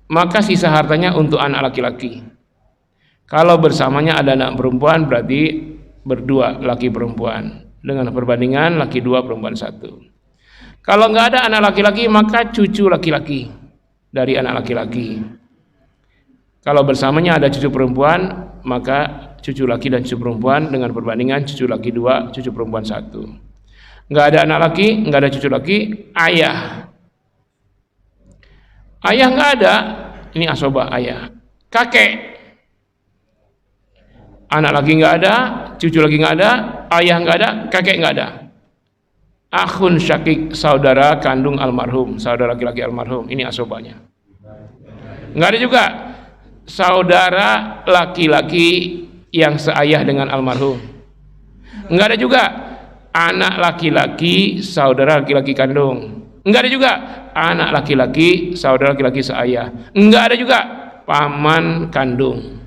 maka sisa hartanya untuk anak laki-laki. Kalau bersamanya ada anak perempuan, berarti berdua laki perempuan, dengan perbandingan laki 2 perempuan 1. Kalau nggak ada anak laki-laki, maka cucu laki-laki dari anak laki-laki. Kalau bersamanya ada cucu perempuan, maka cucu laki dan cucu perempuan dengan perbandingan cucu laki 2, cucu perempuan 1. Nggak ada anak laki, nggak ada cucu laki, ayah. Ayah nggak ada, ini asoba ayah. Kakek, anak laki nggak ada, cucu laki nggak ada, ayah nggak ada, kakek nggak ada. Akhun syakik, saudara kandung almarhum, saudara laki-laki almarhum, ini asobanya. Nggak ada juga. saudara laki-laki yang seayah dengan almarhum. Enggak ada juga anak laki-laki saudara laki-laki kandung. Enggak ada juga anak laki-laki saudara laki-laki seayah. Enggak ada juga paman kandung.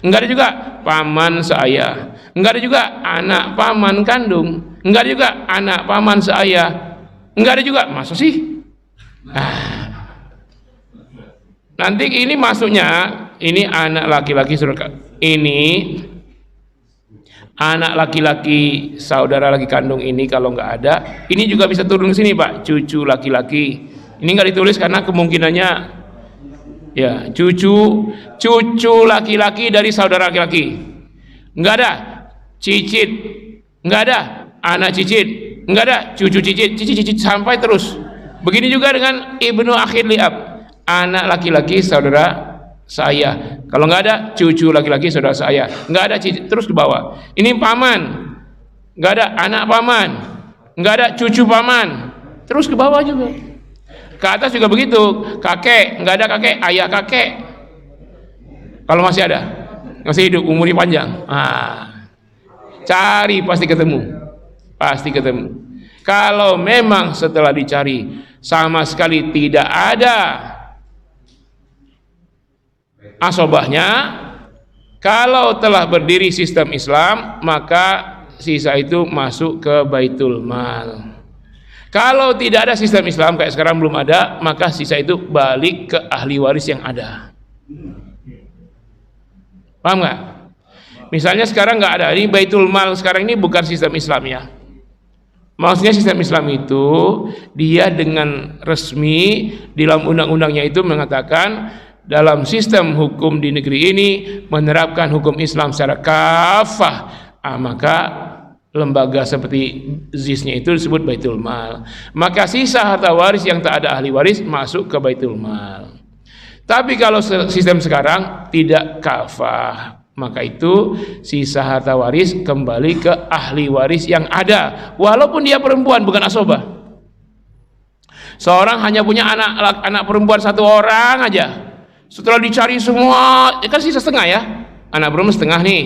Enggak ada juga paman seayah. Enggak ada juga anak paman kandung. Enggak ada juga anak paman seayah. Enggak ada juga, masa sih? Nanti ini masuknya, ini anak laki-laki saudara, ini anak laki-laki saudara laki kandung ini kalau nggak ada, ini juga bisa turun ke sini Pak, cucu laki-laki. Ini nggak ditulis karena kemungkinannya ya cucu laki-laki dari saudara laki-laki. Nggak ada cicit, nggak ada anak cicit, nggak ada cucu cicit sampai terus. Begini juga dengan ibnu akhir liab, anak laki-laki saudara saya. Kalau nggak ada cucu laki-laki saudara saya, nggak ada cicit, terus ke bawah. Ini paman, nggak ada anak paman, nggak ada cucu paman, terus ke bawah juga. Ke atas juga begitu, kakek, nggak ada kakek, ayah kakek. Kalau masih ada, masih hidup, umurnya panjang, cari pasti ketemu, pasti ketemu. Kalau memang setelah dicari sama sekali tidak ada asobahnya, kalau telah berdiri sistem Islam, maka sisa itu masuk ke Baitul Mal. Kalau tidak ada sistem Islam, kayak sekarang belum ada, maka sisa itu balik ke ahli waris yang ada. Paham nggak? Misalnya sekarang nggak ada, ini Baitul Mal sekarang ini bukan sistem Islam ya. Maksudnya sistem Islam itu dia dengan resmi di dalam undang-undangnya itu mengatakan dalam sistem hukum di negeri ini menerapkan hukum Islam secara kafah, maka lembaga seperti ZIS-nya itu disebut Baitul Mal. Maka sisa harta waris yang tak ada ahli waris masuk ke Baitul Mal. Tapi kalau sistem sekarang tidak kafah, maka itu sisa harta waris kembali ke ahli waris yang ada, walaupun dia perempuan bukan asobah. Seorang hanya punya anak perempuan satu orang aja, setelah dicari semua, kan sisa setengah ya, anak perempuan setengah nih,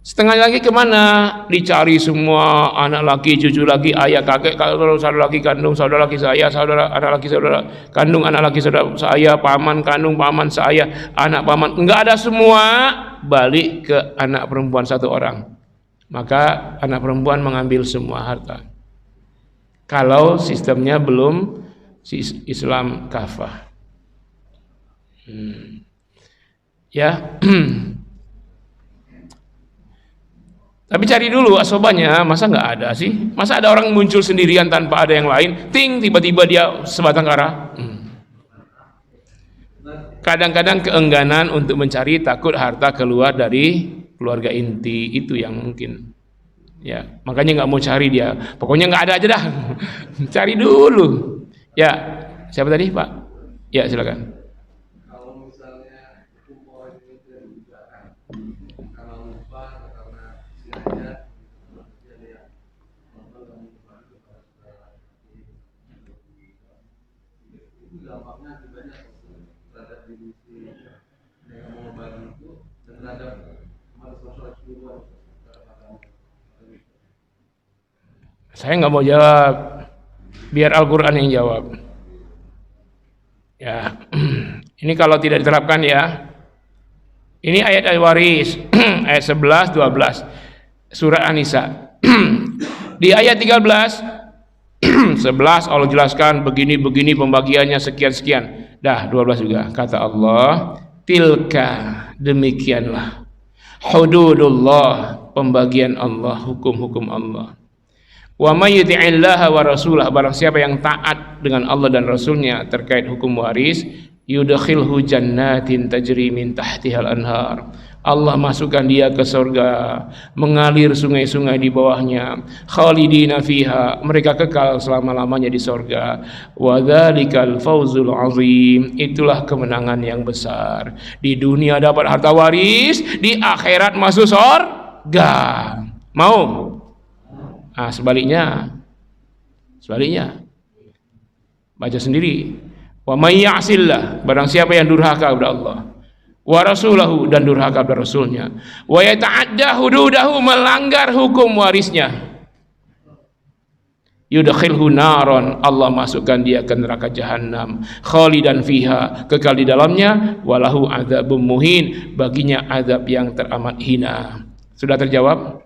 setengah lagi kemana? Dicari semua, anak laki, cucu laki, ayah, kakek, kalau saudara laki kandung, saudara laki saya, anak laki saudara kandung, anak laki saudara saya, paman kandung, paman saya, anak paman, enggak ada semua, balik ke anak perempuan satu orang. Maka anak perempuan mengambil semua harta. Kalau sistemnya belum Islam kafah. Ya. Tapi cari dulu asobanya, masa nggak ada sih? Masa ada orang muncul sendirian tanpa ada yang lain? Ting, tiba-tiba dia sebatang kara. Kadang-kadang keengganan untuk mencari, takut harta keluar dari keluarga inti, itu yang mungkin. Ya, makanya nggak mau cari dia. Pokoknya nggak ada aja dah. Cari dulu. Ya, siapa tadi Pak? Ya silakan. Saya nggak mau jawab, biar Al-Quran yang jawab. Ya, ini kalau tidak diterapkan ya. Ini ayat al-waris, ayat 11, 12, surah An-Nisa. Di ayat 13, 11 Allah jelaskan begini-begini pembagiannya sekian-sekian. Dah 12 juga. Kata Allah, tilka, demikianlah. Hududullah, pembagian Allah, hukum-hukum Allah. Wa may yuti'illaha wa rasulah, barang siapa yang taat dengan Allah dan Rasulnya terkait hukum waris, yudkhilhu jannatin tajri min tahtihal anhar, Allah masukkan dia ke surga, mengalir sungai-sungai di bawahnya, khalidina fiha, mereka kekal selama-lamanya di surga. Wa dzalikal fawzul azim, itulah kemenangan yang besar. Di dunia dapat harta waris, di akhirat masuk surga. Mau? Sebaliknya baca sendiri. Wa may ya'sillah, barang siapa yang durhaka kepada Allah, wa rasulahu, dan durhaka pada rasulnya, wa yata'adda hududahu, melanggar hukum warisnya, yudkhilhu naron, Allah masukkan dia ke neraka jahanam, khalidan fiha, kekal di dalamnya, walahu adzabun muhin, baginya azab yang teramat hina. Sudah terjawab?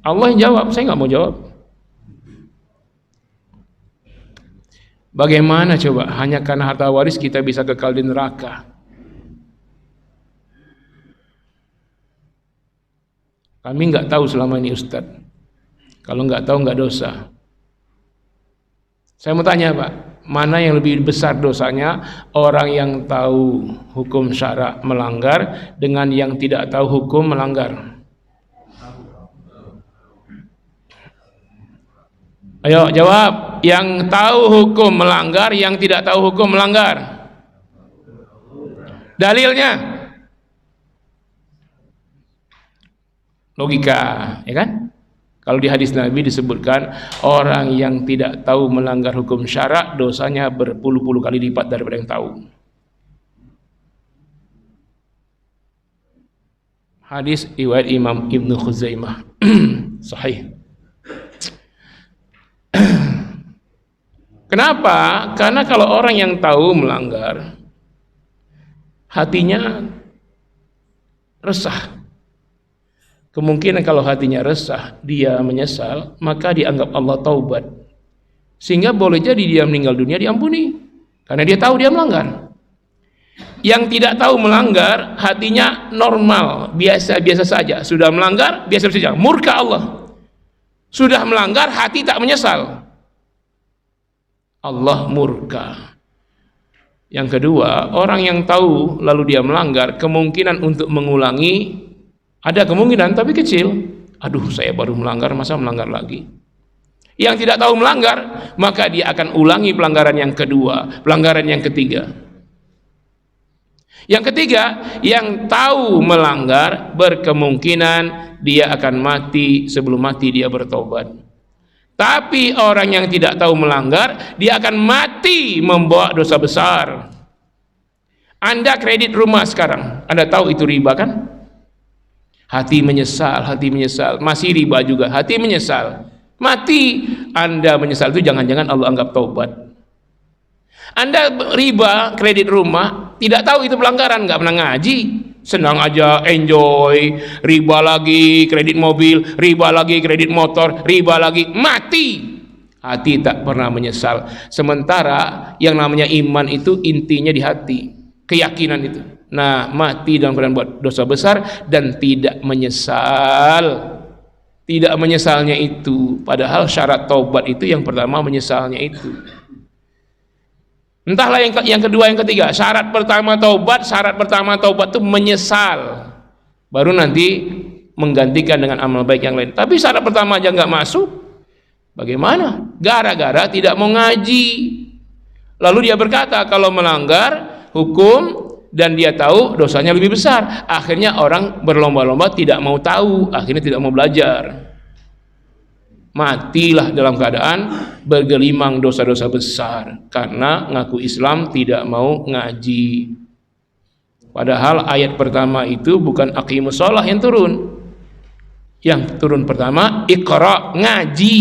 Allah yang jawab, saya nggak mau jawab. Bagaimana coba? Hanya karena harta waris kita bisa kekal di neraka. Kami nggak tahu selama ini Ustadz. Kalau nggak tahu nggak dosa. Saya mau tanya Pak, mana yang lebih besar dosanya? Orang yang tahu hukum syara melanggar dengan yang tidak tahu hukum melanggar. Ayo jawab, yang tahu hukum melanggar, yang tidak tahu hukum melanggar. Dalilnya logika, ya kan? Kalau di hadis Nabi disebutkan orang yang tidak tahu melanggar hukum syara dosanya berpuluh-puluh kali lipat daripada yang tahu. Hadis riwayat Imam Ibnu Khuzaimah sahih. Kenapa? Karena kalau orang yang tahu melanggar, hatinya resah. Kemungkinan kalau hatinya resah, dia menyesal, maka dianggap Allah taubat. Sehingga boleh jadi dia meninggal dunia diampuni. Karena dia tahu dia melanggar. Yang tidak tahu melanggar, hatinya normal, biasa-biasa saja. Sudah melanggar, biasa saja. Murka Allah. Sudah melanggar, hati tak menyesal. Allah murka. Yang kedua, orang yang tahu lalu dia melanggar, kemungkinan untuk mengulangi ada kemungkinan, tapi kecil. Aduh, saya baru melanggar, masa melanggar lagi? Yang tidak tahu melanggar, maka dia akan ulangi pelanggaran yang kedua, pelanggaran yang ketiga. Yang ketiga, yang tahu melanggar berkemungkinan dia akan mati, sebelum mati dia bertobat. Tapi orang yang tidak tahu melanggar, dia akan mati membawa dosa besar. Anda kredit rumah sekarang, Anda tahu itu riba kan? Hati menyesal, masih riba juga, hati menyesal, mati. Anda menyesal itu jangan-jangan Allah anggap taubat. Anda riba kredit rumah, tidak tahu itu pelanggaran, nggak pernah ngaji, senang aja, enjoy, riba lagi kredit mobil, riba lagi kredit motor, riba lagi, mati. Hati tak pernah menyesal. Sementara yang namanya iman itu intinya di hati, keyakinan itu. Nah, mati dalam keadaan buat dosa besar dan tidak menyesal. Tidak menyesalnya itu, padahal syarat taubat itu yang pertama menyesalnya itu. Entahlah yang kedua, yang ketiga. Syarat pertama taubat itu menyesal. Baru nanti menggantikan dengan amal baik yang lain. Tapi syarat pertama aja nggak masuk, bagaimana? Gara-gara tidak mau ngaji. Lalu dia berkata kalau melanggar hukum dan dia tahu dosanya lebih besar, akhirnya orang berlomba-lomba tidak mau tahu, akhirnya tidak mau belajar. Matilah dalam keadaan bergelimang dosa-dosa besar karena ngaku Islam tidak mau ngaji. Padahal ayat pertama itu bukan aqimus shalah yang turun. Yang turun pertama iqra, ngaji.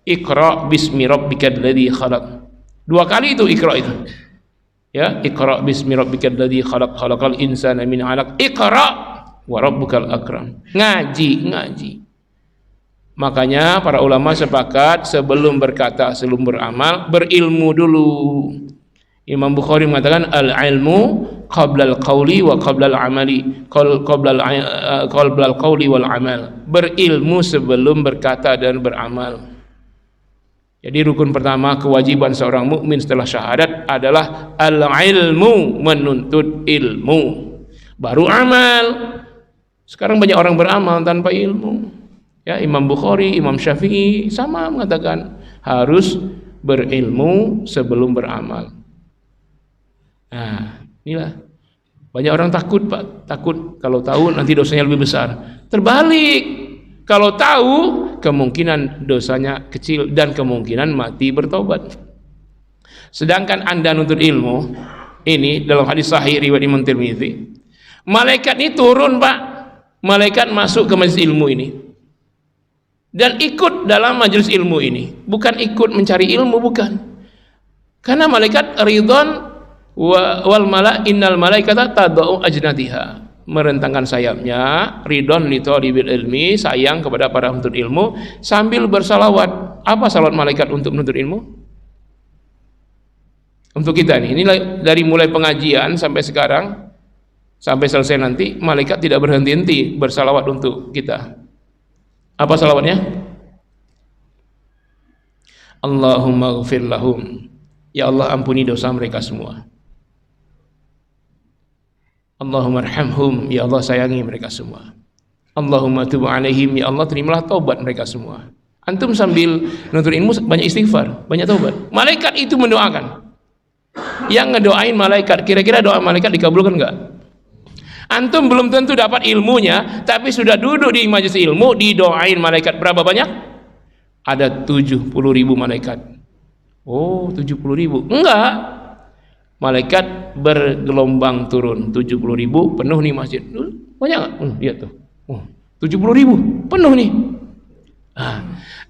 Iqra bismi rabbikal ladzi khalaq. Dua kali itu iqra itu. Ya, iqra bismi rabbikal ladzi khalaq, khalaqal insana min 'alaq. Iqra wa rabbukal akram. Ngaji. Makanya para ulama sepakat sebelum berkata, sebelum beramal, berilmu dulu. Imam Bukhari mengatakan al-ilmu qabla al-qawli wa qabla al-amali, qabla al-qawli wal amal. Berilmu sebelum berkata dan beramal. Jadi rukun pertama kewajiban seorang mukmin setelah syahadat adalah al-ilmu, menuntut ilmu. Baru amal. Sekarang banyak orang beramal tanpa ilmu. Ya, Imam Bukhari, Imam Syafi'i sama mengatakan harus berilmu sebelum beramal. Nah, inilah banyak orang takut, Pak. Takut kalau tahu nanti dosanya lebih besar. Terbalik. Kalau tahu kemungkinan dosanya kecil dan kemungkinan mati bertobat. Sedangkan Anda nuntut ilmu, ini dalam hadis sahih riwayat Imam Tirmidzi, malaikat ini turun Pak, malaikat masuk ke majelis ilmu ini dan ikut dalam majelis ilmu ini, bukan ikut mencari ilmu, bukan, karena malaikat ridwan wal innal malaikata tadau ajnatiha, merentangkan sayapnya, ridwan li thalibil ilmi, sayang kepada para penuntut ilmu, sambil bersalawat. Apa salawat malaikat untuk menuntut ilmu? Untuk kita nih, ini dari mulai pengajian sampai sekarang, sampai selesai nanti, malaikat tidak berhenti-henti bersalawat untuk kita. Apa salawatnya? Allahumma ghfir lahum, ya Allah ampuni dosa mereka semua. Allahumma arhamhum, ya Allah sayangi mereka semua. Allahumma tub alaihim, ya Allah terimalah taubat mereka semua. Antum sambil menuntut ilmu banyak istighfar, banyak taubat. Malaikat itu mendoakan. Yang ngedoain malaikat, kira-kira doa malaikat dikabulkan enggak? Antum belum tentu dapat ilmunya, tapi sudah duduk di majelis ilmu, didoain malaikat berapa banyak? Ada 70.000 malaikat. Oh, 70.000? Enggak. Malaikat bergelombang turun, 70.000 penuh nih masjid. Banyak nggak? Lihat tuh, 70.000 penuh nih.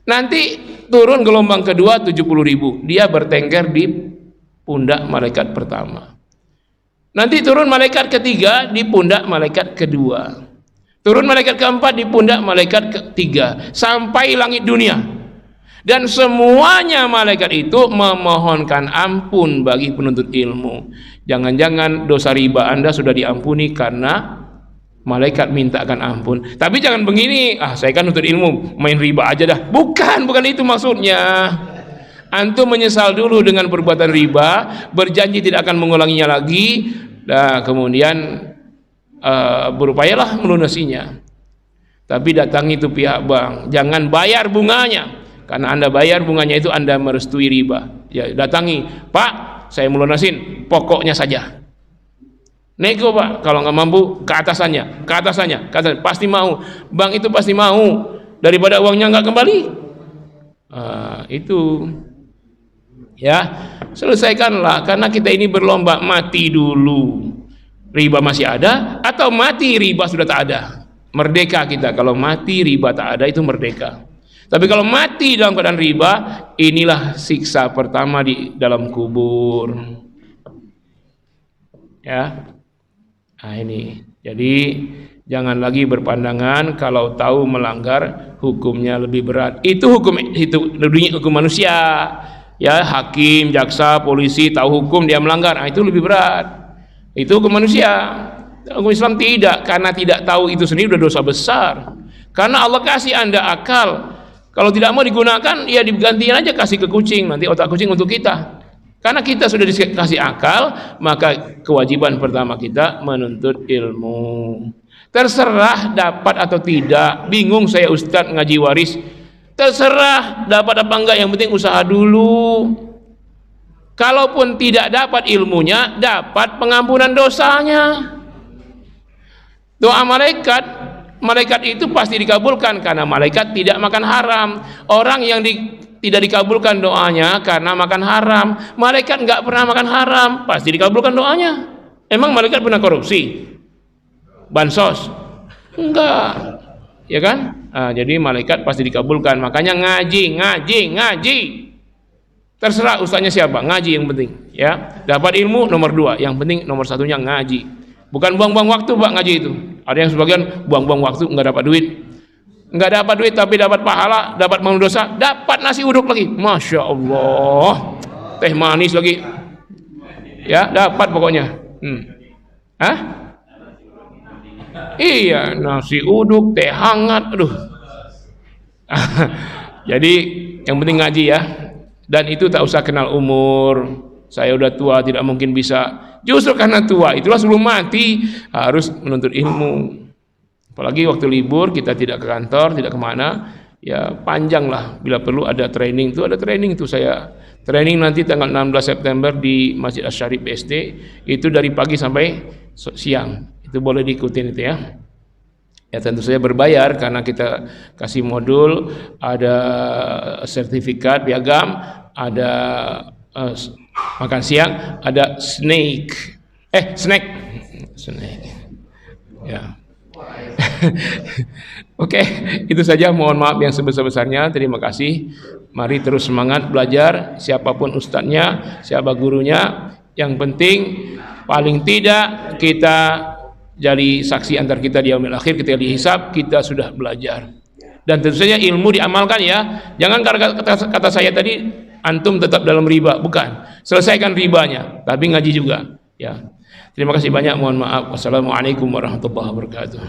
Nanti turun gelombang kedua 70.000, dia bertengger di pundak malaikat pertama. Nanti turun malaikat ketiga di pundak malaikat kedua. Turun malaikat keempat di pundak malaikat ketiga, sampai langit dunia. Dan semuanya malaikat itu memohonkan ampun bagi penuntut ilmu. Jangan-jangan dosa riba Anda sudah diampuni karena malaikat mintakan ampun. Tapi jangan begini, saya kan nuntut ilmu, main riba aja dah. Bukan itu maksudnya. Antum menyesal dulu dengan perbuatan riba, berjanji tidak akan mengulanginya lagi, dan kemudian berupayalah melunasinya. Tapi datangi itu pihak bank, jangan bayar bunganya. Karena Anda bayar bunganya itu Anda merestui riba. Ya, datangi, Pak, saya melunasin, pokoknya saja. Nego Pak, kalau nggak mampu ke atasannya, pasti mau. Bank itu pasti mau daripada uangnya nggak kembali. Itu, ya, selesaikanlah. Karena kita ini berlomba, mati dulu, riba masih ada, atau mati riba sudah tak ada. Merdeka kita kalau mati riba tak ada, itu merdeka. Tapi kalau mati dalam keadaan riba, inilah siksa pertama di dalam kubur. Ya, ini. Jadi jangan lagi berpandangan kalau tahu melanggar hukumnya lebih berat. Itu hukum manusia. Ya, hakim, jaksa, polisi tahu hukum dia melanggar, itu lebih berat. Itu hukum manusia. Hukum Islam tidak, karena tidak tahu itu sendiri sudah dosa besar. Karena Allah kasih Anda akal. Kalau tidak mau digunakan, ya digantiin aja, kasih ke kucing, nanti otak kucing untuk kita. Karena kita sudah dikasih akal, maka kewajiban pertama kita menuntut ilmu. Terserah dapat atau tidak, bingung saya Ustadz ngaji waris. Terserah dapat apa enggak, yang penting usaha dulu. Kalaupun tidak dapat ilmunya, dapat pengampunan dosanya. Doa malaikat itu pasti dikabulkan karena malaikat tidak makan haram. Orang yang tidak dikabulkan doanya karena makan haram, malaikat nggak pernah makan haram, pasti dikabulkan doanya. Emang malaikat pernah korupsi? Bansos? Enggak, ya kan? Jadi malaikat pasti dikabulkan. Makanya ngaji. Terserah ustaznya siapa, ngaji yang penting. Ya, dapat ilmu nomor 2, yang penting nomor 1-nya ngaji. Bukan buang-buang waktu Pak ngaji itu. Ada yang sebagian buang-buang waktu, nggak dapat duit, tapi dapat pahala, dapat mengampuni dosa, dapat nasi uduk lagi, masya Allah, teh manis lagi, ya dapat pokoknya. Iya, nasi uduk, teh hangat, aduh. Jadi yang penting ngaji ya, dan itu tak usah kenal umur. Saya udah tua, tidak mungkin bisa. Justru karena tua, itulah sebelum mati harus menuntut ilmu. Apalagi waktu libur kita tidak ke kantor, tidak kemana, ya panjang lah. Bila perlu ada training, itu saya training nanti tanggal 16 September di Masjid Asy-Syarif BSD. Itu dari pagi sampai siang. Itu boleh diikutin itu ya. Ya tentu saja berbayar karena kita kasih modul, ada sertifikat piagam, ada Makan siang ada snack. Ya. Oke, itu saja. Mohon maaf yang sebesar-besarnya. Terima kasih. Mari terus semangat belajar. Siapapun ustadznya, siapa gurunya. Yang penting, paling tidak kita jadi saksi antar kita di yaumil akhir, ketika dihisab kita sudah belajar. Dan tentu saja ilmu diamalkan ya. Jangan karena kata saya tadi antum tetap dalam riba, bukan. Selesaikan ribanya, tapi ngaji juga. Ya. Terima kasih banyak. Mohon maaf. Wassalamualaikum warahmatullahi wabarakatuh.